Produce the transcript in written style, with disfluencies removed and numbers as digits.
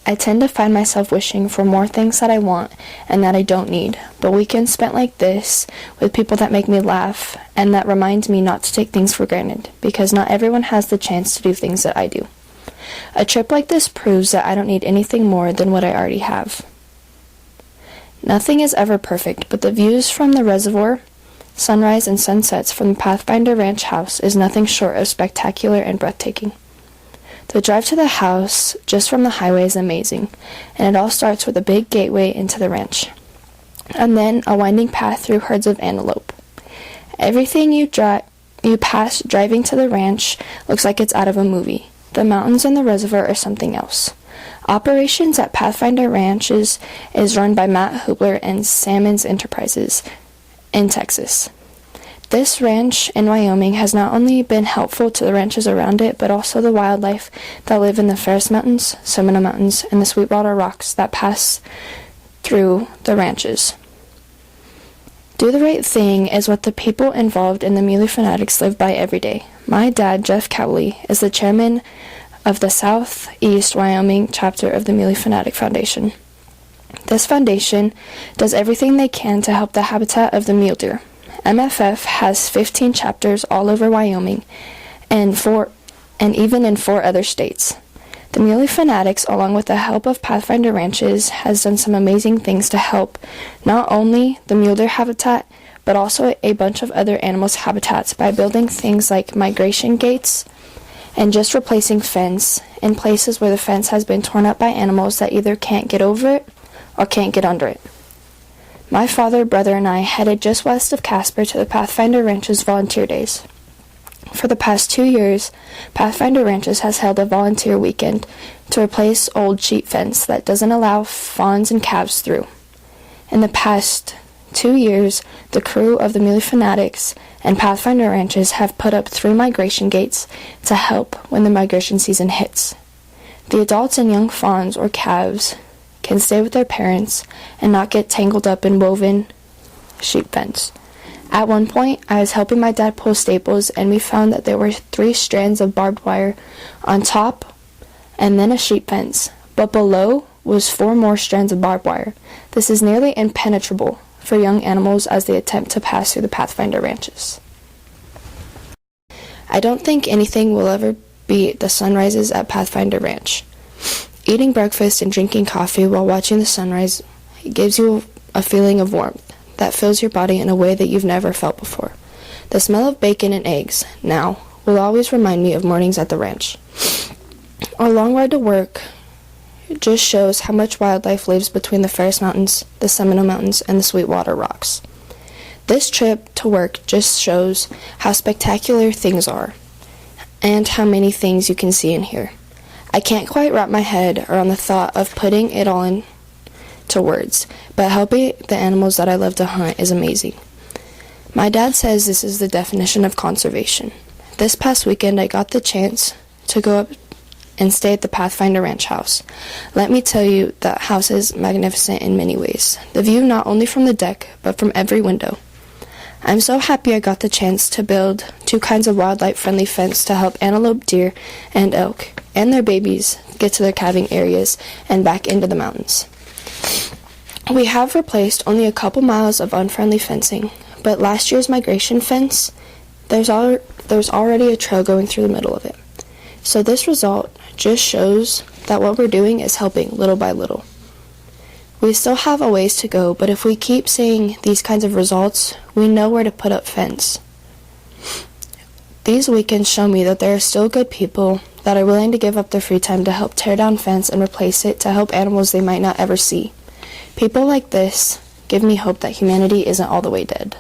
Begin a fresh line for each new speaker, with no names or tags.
I tend to find myself wishing for more things that I want and that I don't need, but weekends spent like this with people that make me laugh and that reminds me not to take things for granted, because not everyone has the chance to do things that I do. A trip like this proves that I don't need anything more than what I already have. Nothing is ever perfect, but the views from the reservoir, sunrise and sunsets from the Pathfinder Ranch house is nothing short of spectacular and breathtaking. The drive to the house just from the highway is amazing, and it all starts with a big gateway into the ranch, and then a winding path through herds of antelope. Everything you pass driving to the ranch looks like it's out of a movie. The mountains and the reservoir are something else. Operations at Pathfinder Ranches is run by Matt Hubler and Salmons Enterprises in Texas. This ranch in Wyoming has not only been helpful to the ranches around it, but also the wildlife that live in the Ferris Mountains, Seminole Mountains, and the Sweetwater Rocks that pass through the ranches. Do the right thing is what the people involved in the Muley Fanatics live by every day. My dad, Jeff Cowley, is the chairman of the Southeast Wyoming Chapter of the Muley Fanatic Foundation. This foundation does everything they can to help the habitat of the mule deer. MFF has 15 chapters all over Wyoming and even in 4 other states. The Muley Fanatics, along with the help of Pathfinder Ranches, has done some amazing things to help not only the mule deer habitat, but also a bunch of other animals' habitats by building things like migration gates and just replacing fence in places where the fence has been torn up by animals that either can't get over it or can't get under it. My father, brother, and I headed just west of Casper to the Pathfinder Ranches Volunteer Days. For the past 2 years, Pathfinder Ranches has held a volunteer weekend to replace old sheep fence that doesn't allow fawns and calves through. In the past 2 years, the crew of the Muley Fanatics and Pathfinder Ranches have put up 3 migration gates to help when the migration season hits. The adults and young fawns or calves can stay with their parents and not get tangled up in woven sheep fence. At one point, I was helping my dad pull staples, and we found that there were 3 strands of barbed wire on top and then a sheep fence, but below was 4 more strands of barbed wire. This is nearly impenetrable for young animals as they attempt to pass through the Pathfinder Ranches. I don't think anything will ever beat the sunrises at Pathfinder Ranch. Eating breakfast and drinking coffee while watching the sunrise gives you a feeling of warmth that fills your body in a way that you've never felt before. The smell of bacon and eggs, now, will always remind me of mornings at the ranch. Our long ride to work just shows how much wildlife lives between the Ferris Mountains, the Seminole Mountains, and the Sweetwater Rocks. This trip to work just shows how spectacular things are and how many things you can see and hear. I can't quite wrap my head around the thought of putting it all into words, but helping the animals that I love to hunt is amazing. My dad says this is the definition of conservation. This past weekend, I got the chance to go up and stay at the Pathfinder Ranch house. Let me tell you, that house is magnificent in many ways. The view not only from the deck, but from every window. I'm so happy I got the chance to build 2 kinds of wildlife-friendly fence to help antelope, deer, and elk, and their babies get to their calving areas and back into the mountains. We have replaced only a couple miles of unfriendly fencing, but last year's migration fence, there's already a trail going through the middle of it. So this result just shows that what we're doing is helping little by little. We still have a ways to go, but if we keep seeing these kinds of results, we know where to put up fence. These weekends show me that there are still good people that are willing to give up their free time to help tear down fence and replace it to help animals they might not ever see. People like this give me hope that humanity isn't all the way dead.